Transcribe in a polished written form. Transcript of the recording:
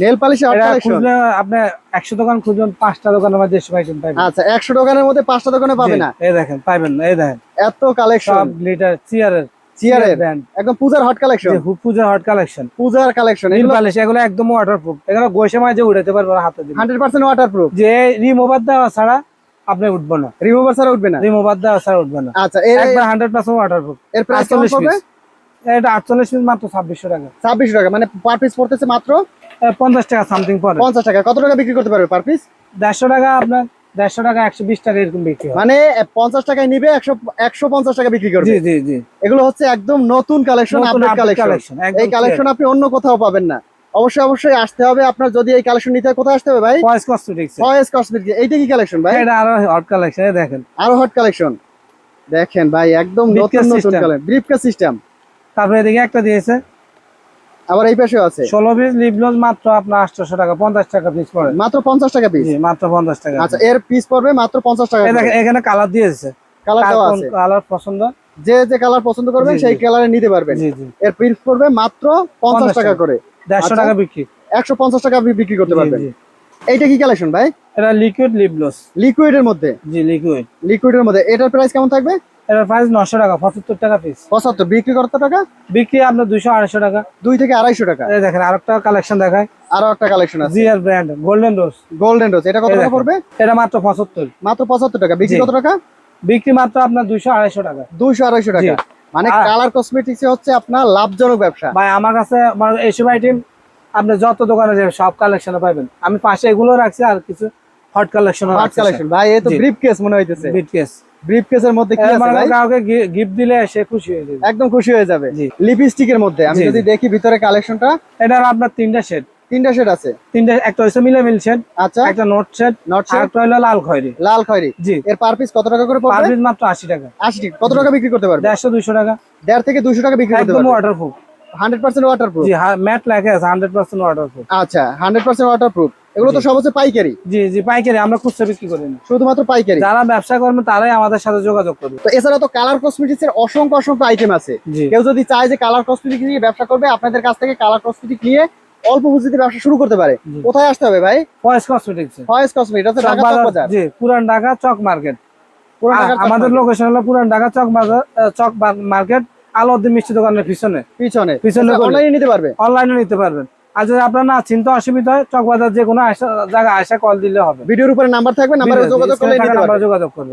Nail পলিশের hot collection খুঁজলে আপনি 100 দোকান খুঁজবেন 5টা দোকানের মধ্যে এসে পাইবেন। আচ্ছা 100 দোকানের মধ্যে 5টা দোকানে পাবে না। এই দেখেন পাইবেন না, এই দেখেন এত কালেকশন সব গ্লিটার চেয়ারের ব্র্যান্ড একদম পূজার হট কালেকশন। পূজার হট কালেকশন, পূজার কালেকশন নীল পলিশ এগুলো একদম ওয়াটারপ্রুফ। এগুলো গোয়েশে মাঝে উঠাতে পারবেন হাতে দিয়ে 100% ওয়াটারপ্রুফ। যে রিমুভার দেওয়া ছাড়া আপনি উঠবে না, রিমুভার ছাড়া উঠবে না, রিমুভার দেওয়া ছাড়া উঠবে না। আচ্ছা একবার 100% ওয়াটারপ্রুফ। এর প্রাইস কত পড়বে? এটা 48 পিস মাত্র 2600 টাকা। 2600 টাকা মানে পার পিস পড়তেছে মাত্র 50 টাকা সামথিং পড়ে। 50 টাকা। কত টাকা বিক্রি করতে পারবে পার পিস? 150 টাকা আপনার 150 টাকা 120 টাকা এরকম বিক্রি হয়। মানে 50 টাকায় নিবে 150 টাকা বিক্রি করবে। জি জি জি। এগুলো হচ্ছে একদম নতুন কালেকশন, আপডেট কালেকশন। এই কালেকশন আপনি অন্য কোথাও পাবেন না। অবশ্যই আসতে হবে আপনার। যদি এই কালেকশন নিতে হয় কোথায় আসতে হবে ভাই? ফয়েজ কসমেটিক্স। ফয়েজ কসমেটিক্স। এইটা কি কালেকশন ভাই? এটা আরো হট কালেকশন, দেখেন আরো হট কালেকশন দেখেন ভাই, একদম নতুন কালেকশন। Briefcase system. তারপরে এদিকে একটা দিয়েছে, আবার এই পাশেও আছে 16 পিস লিপ গ্লস মাত্র আপনার 800 টাকা। 50 টাকা পিস পড়ে। মাত্র 50 টাকা পিস? জি মাত্র 50 টাকা। আচ্ছা এর পিস পড়বে মাত্র 50 টাকা। দেখেন এখানে কালার দিয়েছে, কালার দেওয়া আছে, কালার পছন্দ যে যে কালার পছন্দ করবেন সেই কালারে নিতে পারবেন। জি জি। এর পিস পড়বে মাত্র 50 টাকা করে। 150 টাকা বিক্রি, 150 টাকা আপনি বিক্রি করতে পারবেন। এইটা কি কালেকশন ভাই? এটা লিকুইড লিপ গ্লস। লিকুইডের মধ্যে? জি লিকুইড। লিকুইডের মধ্যে। এটার প্রাইস কেমন থাকবে? এটার প্রাইস 900 টাকা, 75 টাকা পিস। 75। বিক্রি কত টাকা? বিক্রি আপনার 200 250 টাকা। 2 থেকে 250 টাকা। এই দেখেন আরেকটা কালেকশন দেখায়, আরো একটা কালেকশন আছে জিআর ব্র্যান্ড গোল্ডেন রোজ। গোল্ডেন রোজ। এটা কত টাকা পড়বে? এটা মাত্র 75। মাত্র 75 টাকা। বিক্রি কত টাকা? বিক্রি মাত্র আপনার 200 250 টাকা। 200 250 টাকা। মানে কালার কসমেটিক্স হচ্ছে আপনার লাভজনক ব্যবসা ভাই। আমার কাছে মানে এইসব আইটেম আপনি যত দোকানে যাবেন সব কালেকশনে পাবেন। আমি পাশে এগুলো রাখছি আর কিছু হট কালেকশন। হট কালেকশন ভাই। এই তো ব্রিফকেস মনে হইতেছে। ব্রিফকেসের মধ্যে কি আছে ভাই? কাউকে গিফট দিলে সে খুশি হয়ে যাবে, একদম খুশি হয়ে যাবে। লিপস্টিকের মধ্যে আমি যদি দেখি ভিতরে কালেকশনটা, এটা আপনার 3টা সেট। 3টা সেট আছে। 3টা, একটা হইছে মিলামিল সেট, আচ্ছা একটা নোট সেট, একটা হলো লাল খয়েরি। লাল খয়েরি। জি। এর পার পিস কত টাকা করে পড়বে? পার পিস মাত্র 80 টাকা। 80 টাকা। কত টাকা বিক্রি করতে পারবে? 150 200 টাকা। 150 থেকে 200 টাকা বিক্রি করতে পারবে। একদম ওয়াটারপ্রুফ, 100% ওয়াটারপ্রুফ। জি ম্যাট লেখা আছে 100% ওয়াটারপ্রুফ। আচ্ছা 100% ওয়াটারপ্রুফ। এগুলো তো সব হচ্ছে পাইকারি? জি জি পাইকারি, আমরা খুচরা বিক্রি করি না, শুধুমাত্র পাইকারি। যারা ব্যবসা করবেন তারাই আমাদের সাথে যোগাযোগ করবে। তো এছাড়া তো কালার কসমেটিক্স এর অসংখ্য আইটেম আছে। কেউ যদি চায় যে কালার কসমেটিক্স নিয়ে ব্যবসা করবে, আপনাদের কাছ থেকে কালার কসমেটিক নিয়ে অল্প পুঁজিতে ব্যবসা শুরু করতে পারে। কোথায় আসতে হবে ভাই? ফয়েজ কসমেটিক্স। ফয়েজ কসমেটিক্স আছে ঢাকা চক বাজার। জি পুরান ঢাকা চক মার্কেট। আমাদের লোকেশন হলো পুরান ঢাকা চক বাজার, চক মার্কেট, আলাউদ্দিন মিষ্টি দোকানের পিছনে। অনলাইনে নিতে পারবে? অনলাইনে নিতে পারবেন। আর যদি আপনার না চিন্তা অসুবিধা হয়, চক বাজার যে কোনো জায়গায় আসা কল দিলে হবে। ভিডিওর উপরে নাম্বার থাকবে, নাম্বারে যোগাযোগ করলে নিতে পারবেন। যোগাযোগ করবেন।